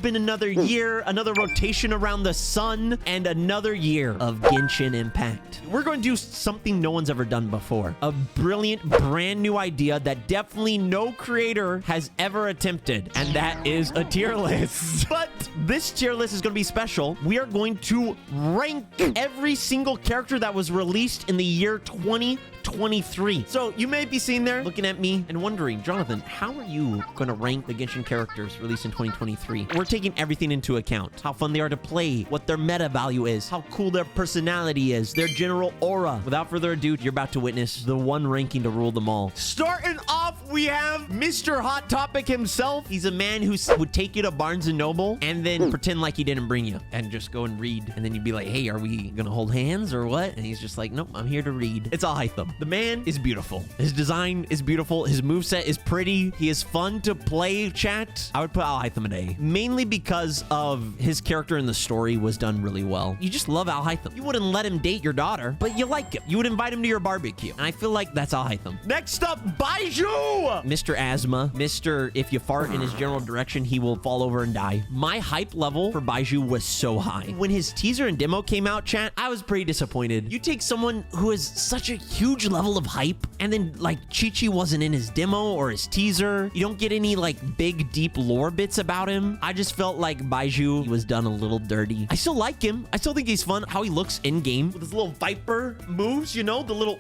been another year, another rotation around the sun, and another year of Genshin Impact. We're going to do something no one's ever done before. A brilliant, brand new idea that definitely no creator has ever attempted, and that is a tier list. But this tier list is going to be special. We are going to rank every single character that was released in the year 2023. So you may be sitting there looking at me and wondering, Jonathan, how are you going to rank the Genshin characters released in 2023? We're taking everything into account. How fun they are to play, what their meta value is, how cool their personality is, their general aura. Without further ado, you're about to witness the one ranking to rule them all. Starting off, we have Mr. Hot Topic himself. He's a man who would take you to Barnes & Noble and then pretend like he didn't bring you and just go and read. And then you'd be like, hey, are we going to hold hands or what? And he's just like, nope, I'm here to read. It's Alhaitham. The man is beautiful. His design is beautiful. His moveset is pretty. He is fun to play, chat. I would put Alhaitham an A. Mainly because of his character in the story was done really well. You just love Alhaitham. You wouldn't let him date your daughter, but you like him. You would invite him to your barbecue. And I feel like that's Alhaitham. Next up, Baizhu! Mr. Asthma. Mr. If you fart in his general direction, he will fall over and die. My hype level for Baizhu was so high. When his teaser and demo came out, chat, I was pretty disappointed. You take someone who has such a huge level of hype, and then like Chi-Chi wasn't in his demo or his teaser. You don't get any like big deep lore bits about him. I just felt like Baizhu was done a little dirty. I still like him. I still think he's fun. How he looks in game with his little viper moves, you know, the little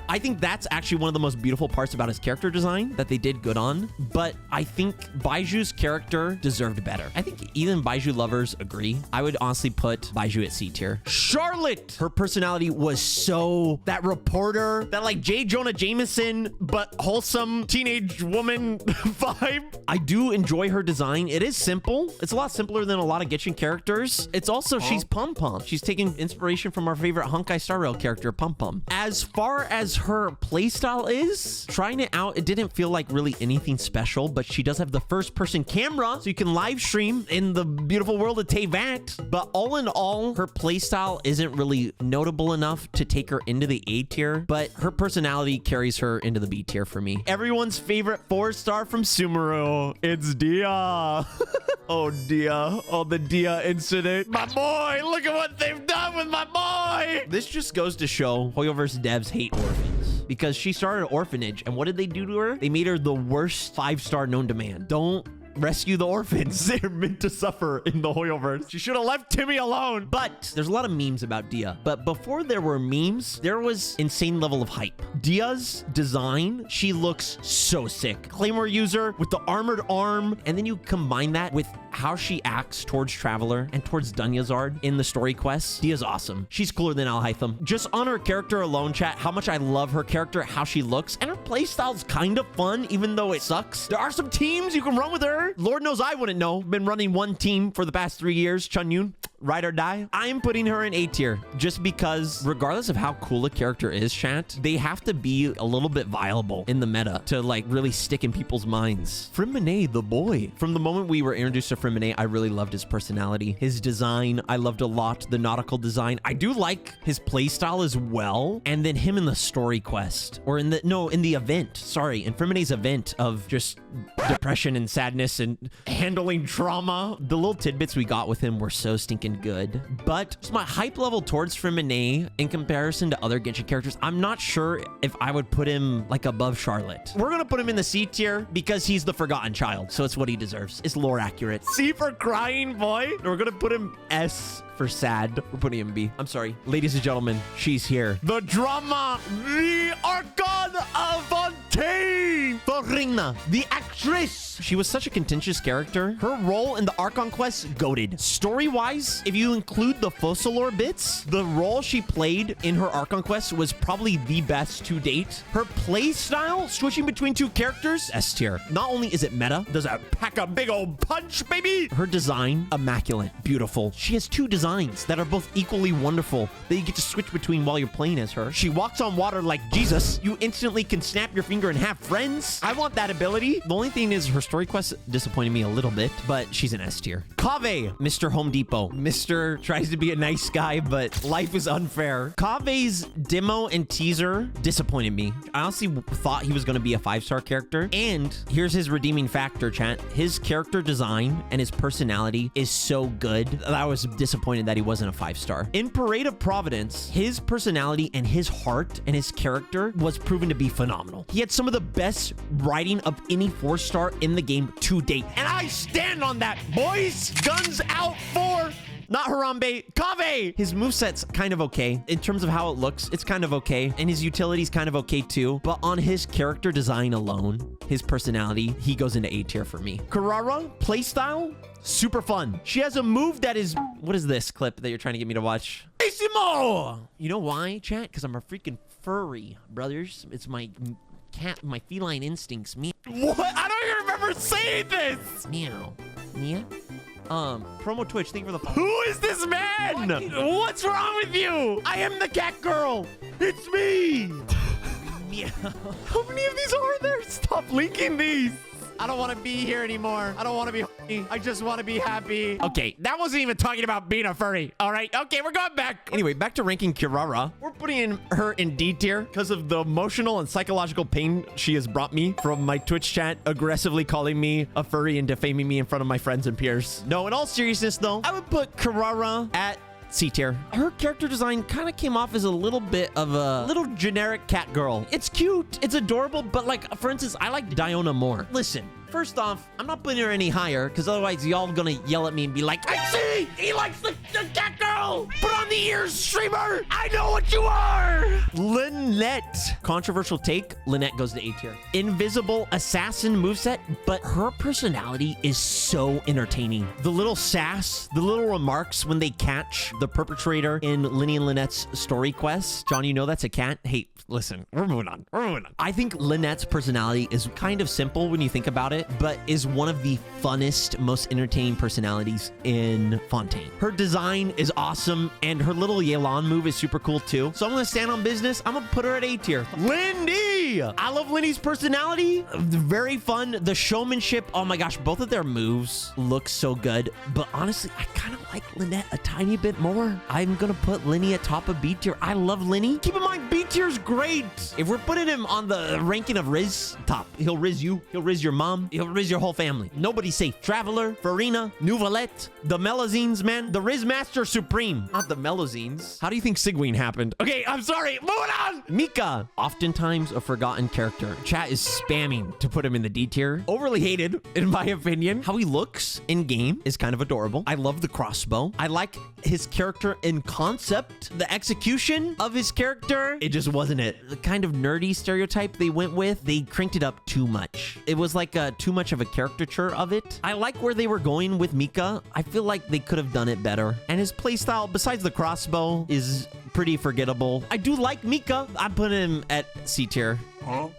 I think that's actually one of the most beautiful parts about his character design that they did good on. But I think Baiju's character deserved better. I think even Baizhu lovers agree. I would honestly put Baizhu at C tier. Charlotte! Her personality was so that reporter, that like J. Jonah Jameson, but wholesome teenage woman vibe. I do enjoy her design. It is simple. It's a lot simpler than a lot of Genshin characters. It's also, she's Pum Pum. She's taking inspiration from our favorite Honkai Star Rail character, Pum Pum. As far as her playstyle is, trying it out, it didn't feel like really anything special, but she does have the first person camera, so you can live stream in the beautiful world of Teyvat. But all in all, her playstyle isn't really notable enough to take her into the A tier, but her personality carries her into the B tier for me. Everyone's favorite 4-star from Sumeru, it's Dia. Oh, Dia. Oh, the Dia incident. My boy, look at what they've done with my boy. This just goes to show Hoyoverse devs hate orphans, because she started an orphanage, and what did they do to her? They made her the worst 5-star known to man. Don't rescue the orphans. They're meant to suffer in the Hoyoverse. She should have left Timmy alone. But there's a lot of memes about Dia. But before there were memes, there was insane level of hype. Dia's design, she looks so sick. Claymore user with the armored arm. And then you combine that with how she acts towards Traveler and towards Dunyazard in the story quests. Dia's awesome. She's cooler than Alhaitham. Just on her character alone, chat, how much I love her character, how she looks, and her playstyle's kind of fun, even though it sucks. There are some teams you can run with her. Lord knows I wouldn't know. Been running one team for the past 3 years. Chunyun, ride or die. I am putting her in A tier just because regardless of how cool a character is, chat, they have to be a little bit viable in the meta to like really stick in people's minds. Freminet, the boy. From the moment we were introduced to Freminet, I really loved his personality. His design, I loved a lot. The nautical design. I do like his playstyle as well. And then him in the story quest or in the event. Sorry, in Freminet's event of just depression and sadness and handling trauma. The little tidbits we got with him were so stinking good. But just my hype level towards Freminet in comparison to other Genshin characters, I'm not sure if I would put him like above Charlotte. We're gonna put him in the C tier because he's the forgotten child, so it's what he deserves. It's lore accurate. C for crying boy. We're gonna put him S for sad. We're putting him B. I'm sorry. Ladies and gentlemen, she's here. The drama, the Archon of Fontaine, Thorina, the actress. She was such a contentious character. Her role in the Archon quest, goated. Story-wise, if you include the Fossilore bits, the role she played in her Archon quest was probably the best to date. Her play style, switching between two characters, S tier. Not only is it meta, does it pack a big old punch, baby? Her design, immaculate, beautiful. She has two designs that are both equally wonderful that you get to switch between while you're playing as her. She walks on water like Jesus. You instantly can snap your finger and have friends. I want that ability. The only thing is her story quest disappointed me a little bit, but she's an S tier. Kaveh, Mr. Home Depot. Mr. tries to be a nice guy, but life is unfair. Kaveh's demo and teaser disappointed me. I honestly thought he was going to be a 5-star character. And here's his redeeming factor, chat. His character design and his personality is so good that I was disappointed that he wasn't a 5-star. In Parade of Providence, his personality and his heart and his character was proven to be phenomenal. He had some of the best writing of any 4-star in the game to date. And I stand on that, boys. Guns out for... Not Harambe, Kaveh! His moveset's kind of okay. In terms of how it looks, it's kind of okay. And his utility's kind of okay too. But on his character design alone, his personality, he goes into A tier for me. Karara, playstyle, super fun. She has a move that is... What is this clip that you're trying to get me to watch? Isimo! You know why, chat? Because I'm a freaking furry, brothers. It's my cat, my feline instincts. Meow. What? I don't even remember saying this! Meow. Meow? Promo Twitch, thank you for the follow. Who is this man? What's wrong with you? I am the cat girl. It's me. Meow. How many of these are there? Stop leaking these. I don't want to be here anymore. I don't want to be happy. I just want to be happy. Okay, that wasn't even talking about being a furry. All right, okay, we're going back. Anyway, back to ranking Kirara. We're putting her in D tier because of the emotional and psychological pain she has brought me from my Twitch chat aggressively calling me a furry and defaming me in front of my friends and peers. No, in all seriousness though, I would put Kirara at C tier. Her character design kind of came off as a little bit of a little generic cat girl. It's cute, it's adorable, but like, for instance, I like Diona more. Listen, first off, I'm not putting her any higher because otherwise y'all gonna yell at me and be like, I see, he likes the cat girl. Put on the ears, streamer. I know what you are. Lynette. Controversial take, Lynette goes to A tier. Invisible assassin moveset, but her personality is so entertaining. The little sass, the little remarks when they catch the perpetrator in Linny and Lynette's story quest. John, you know that's a cat? Hey, listen, we're moving on. We're moving on. I think Lynette's personality is kind of simple when you think about it, but is one of the funnest, most entertaining personalities in Fontaine. Her design is awesome, and her little Yelan move is super cool too. So I'm gonna stand on business. I'm gonna put her at A tier. Lindy! I love Lindy's personality. Very fun. The showmanship, oh my gosh, both of their moves look so good. But honestly, I kind of like Lynette a tiny bit more. I'm gonna put Linny at top of B tier. I love Linny. Keep in mind, B tier's great. If we're putting him on the ranking of Riz, top. He'll Riz you. He'll Riz your mom. He'll Riz your whole family. Nobody's safe. Traveler, Farina, Nouvelette, the Melazines, man. The Riz Master Supreme. Not the Melazines. How do you think Sigween happened? Okay, I'm sorry. Moving on. Mika. Oftentimes a forgotten character. Chat is spamming to put him in the D tier. Overly hated, in my opinion. How he looks in game is kind of adorable. I love the crossbow. I like his character in concept. The execution of his character, it just wasn't it. The kind of nerdy stereotype they went with, they cranked it up too much. It was like too much of a caricature of it. I like where they were going with Mika. I feel like they could have done it better. And his playstyle, besides the crossbow, is pretty forgettable. I do like Mika. I put him at C tier. Huh?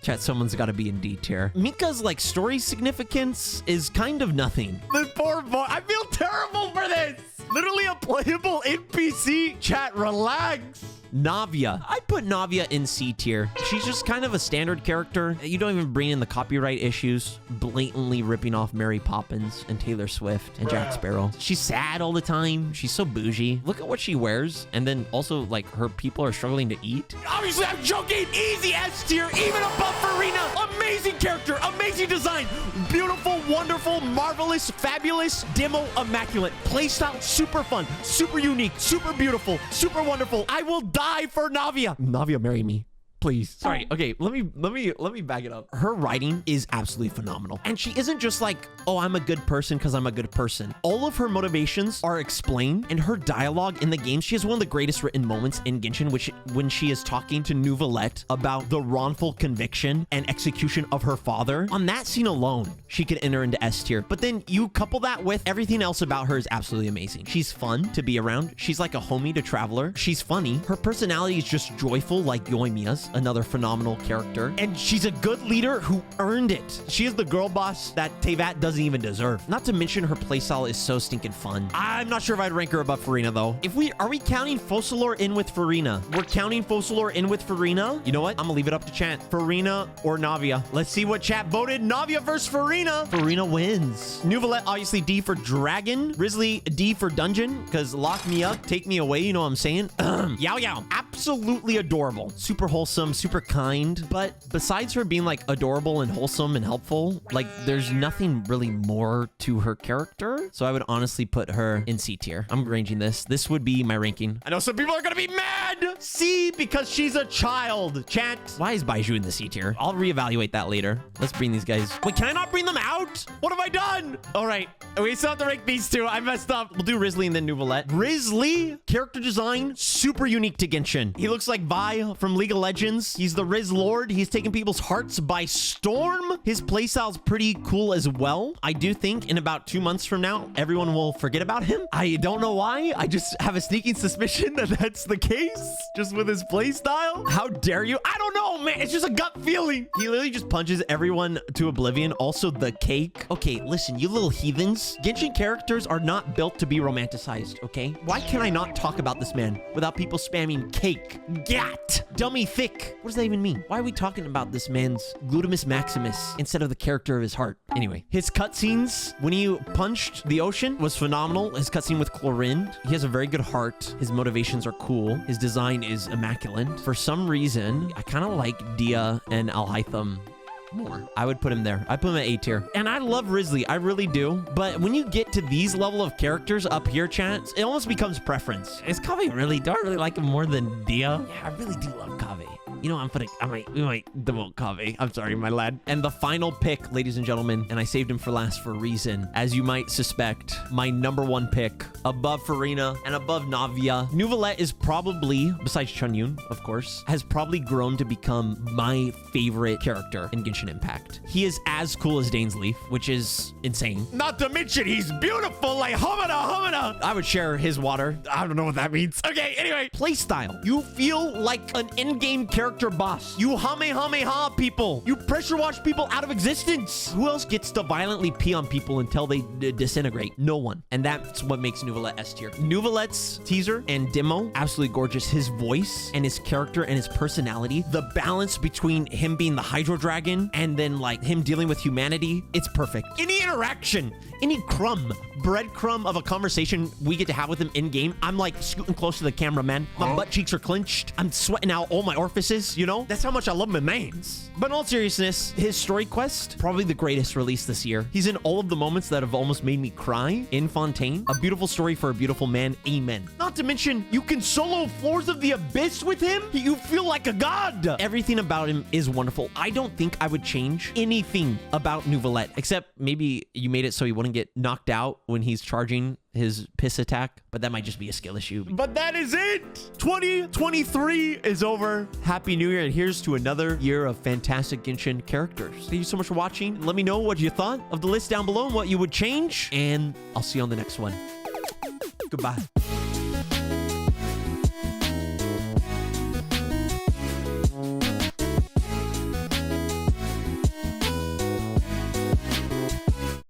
Chat, someone's got to be in D tier. Mika's like story significance is kind of nothing. The poor boy. I feel terrible for this. Literally a playable NPC. Chat, relax. Navia. I put Navia in C tier. She's just kind of a standard character. You don't even bring in the copyright issues, blatantly ripping off Mary Poppins and Taylor Swift and Jack Sparrow. She's sad all the time. She's so bougie. Look at what she wears. And then also like her people are struggling to eat. Obviously, I'm joking. Easy S tier, even above Farina. Amazing character, amazing design. Beautiful, wonderful, marvelous, fabulous, demo, immaculate. Playstyle, super fun, super unique, super beautiful, super wonderful. I will die for Navia. Navia, marry me. Please. Sorry. Okay, let me back it up. Her writing is absolutely phenomenal. And she isn't just like, oh, I'm a good person because I'm a good person. All of her motivations are explained, and her dialogue in the game, she has one of the greatest written moments in Genshin, which when she is talking to Nouvelette about the wrongful conviction and execution of her father. On that scene alone, she could enter into S tier. But then you couple that with everything else about her is absolutely amazing. She's fun to be around. She's like a homie to Traveler. She's funny. Her personality is just joyful like Yoimiya's. another phenomenal character. And she's a good leader who earned it. She is the girl boss that Teyvat doesn't even deserve. Not to mention her playstyle is so stinking fun. I'm not sure if I'd rank her above Farina though. Are we counting Focalor in with Farina? We're counting Focalor in with Farina. You know what? I'm gonna leave it up to chat. Farina or Navia. Let's see what chat voted. Navia versus Farina. Farina wins. Nuvolette, obviously D for Dragon. Risley, D for Dungeon, because lock me up, take me away, you know what I'm saying? Yao Yao. Absolutely adorable. Super wholesome, super kind. But besides her being like adorable and wholesome and helpful, like there's nothing really more to her character. So I would honestly put her in C tier. I'm ranging this. This would be my ranking. I know some people are gonna be mad. C, because she's a child. Chat. Why is Baiju in the C tier? I'll reevaluate that later. Let's bring these guys. Wait, can I not bring them out? What have I done? All right. We still have to rank these two. I messed up. We'll do Risley and then Nuvolette. Risley, character design, super unique to Genshin. He looks like Vi from League of Legends. He's the Riz Lord. He's taking people's hearts by storm. His playstyle's pretty cool as well. I do think in about 2 months from now, everyone will forget about him. I don't know why. I just have a sneaking suspicion that that's the case, just with his playstyle. How dare you? I don't know, man. It's just a gut feeling. He literally just punches everyone to oblivion. Also, the cake. Okay, listen, you little heathens. Genshin characters are not built to be romanticized, okay? Why can I not talk about this man without people spamming cake? Gat! Dummy thick. What does that even mean? Why are we talking about this man's glutamus maximus instead of the character of his heart? Anyway, his cutscenes when he punched the ocean was phenomenal. His cutscene with Chlorinde, he has a very good heart. His motivations are cool. His design is immaculate. For some reason, I kind of like Dia and Alhaitham more. I would put him there. I put him at A tier. And I love Risley. I really do. But when you get to these level of characters up here, chat, it almost becomes preference. Is Kaveh really? Do I really like him more than Dia? Yeah, I really do love Kaveh. You know, we might demote Kaveh. I'm sorry, my lad. And the final pick, ladies and gentlemen, and I saved him for last for a reason. As you might suspect, my #1 pick, above Farina and above Navia. Nuvolette is probably, besides Chunyun, of course, has probably grown to become my favorite character in Genshin Impact. He is as cool as Dainsleif, which is insane. Not to mention, he's beautiful like Hamada. I would share his water. I don't know what that means. Okay, anyway. Playstyle. You feel like an in-game character boss. You hame people. You pressure wash people out of existence. Who else gets to violently pee on people until they disintegrate? No one. And that's what makes Nuvolette S tier. Nuvolette's teaser and demo, absolutely gorgeous. His voice and his character and his personality, the balance between him being the Hydro Dragon and then like him dealing with humanity, it's perfect. Any interaction, any breadcrumb of a conversation we get to have with him in game, I'm like scooting close to the camera, man. My butt cheeks are clenched. I'm sweating out all my orifices, you know? That's how much I love my mains. But in all seriousness, his story quest, probably the greatest release this year. He's in all of the moments that have almost made me cry in Fontaine. A beautiful story for a beautiful man. Amen. Not to mention, you can solo Floors of the Abyss with him. You feel like a god. Everything about him is wonderful. I don't think I would change anything about Nuvolette, except maybe you made it so he wouldn't get knocked out when he's charging his piss attack, but that might just be a skill issue. But that is it. 2023 is over. Happy New Year, and here's to another year of fantastic Genshin characters. Thank you so much for watching. Let me know what you thought of the list down below and what you would change, and I'll see you on the next one. Goodbye.